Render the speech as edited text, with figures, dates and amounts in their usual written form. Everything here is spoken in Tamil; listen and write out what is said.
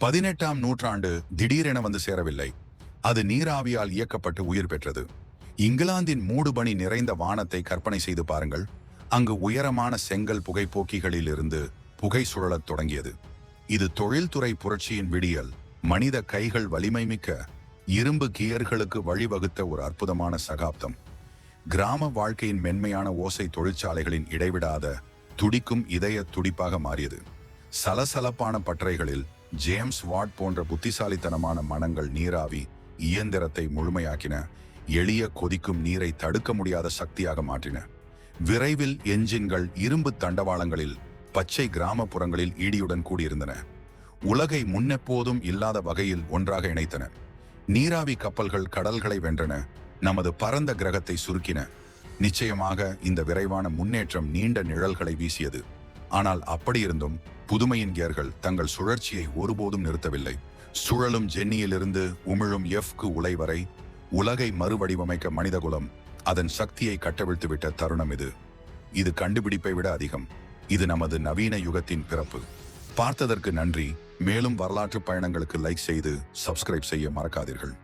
18ஆம் நூற்றாண்டு திடீரென வந்து சேரவில்லை. அது நீராவியால் இயக்கப்பட்டு உயிர் பெற்றது. இங்கிலாந்தின் மூடுபனி நிறைந்த வானத்தை கற்பனை செய்து பாருங்கள். அங்கு உயரமான செங்கல் புகைப்போக்கிகளில் இருந்து புகை சுழலத் தொடங்கியது. இது தொழில்துறை புரட்சியின் விடியல். மனித கைகள் வலிமை மிக்க இரும்பு கியர்களுக்கு வழிவகுத்த ஒரு அற்புதமான சகாப்தம். கிராம வாழ்க்கையின் மென்மையான ஓசை தொழிற்சாலைகளின் இடைவிடாத துடிக்கும் இதய துடிப்பாக மாறியது. சலசலப்பான பட்டறைகளில் ஜேம்ஸ் வாட் போன்ற புத்திசாலித்தனமான மனங்கள் நீராவி இயந்திரத்தை முழுமையாக்கின. எளிய கொதிக்கும் நீரை தடுக்க முடியாத சக்தியாக மாற்றின. விரைவில் என்ஜின்கள் இரும்பு தண்டவாளங்களில் பச்சை கிராமப்புறங்களில் ஈடியுடன் கூடியிருந்தன. உலகை முன்னெப்போதும் இல்லாத வகையில் ஒன்றாக இணைத்தன. நீராவி கப்பல்கள் கடல்களை வென்றன, நமது பரந்த கிரகத்தை சுருக்கின. நிச்சயமாக இந்த விரைவான முன்னேற்றம் நீண்ட நிழல்களை வீசியது. ஆனால் அப்படியிருந்தும் புதுமையின் கியர்கள் தங்கள் சுழற்சியை ஒருபோதும் நிறுத்தவில்லை. சுழலும் ஜென்னியிலிருந்து உமிழும் எஃப்க்கு உலை வரை உலகை மறுவடிவமைக்க மனிதகுலம் அதன் சக்தியை கட்டவிழ்த்துவிட்ட தருணம் இது. இது கண்டுபிடிப்பை விட அதிகம். இது நமது நவீன யுகத்தின் பிறப்பு. பார்த்ததற்கு நன்றி. மேலும் வரலாற்று பயணங்களுக்கு லைக் செய்து சப்ஸ்கிரைப் செய்ய மறக்காதீர்கள்.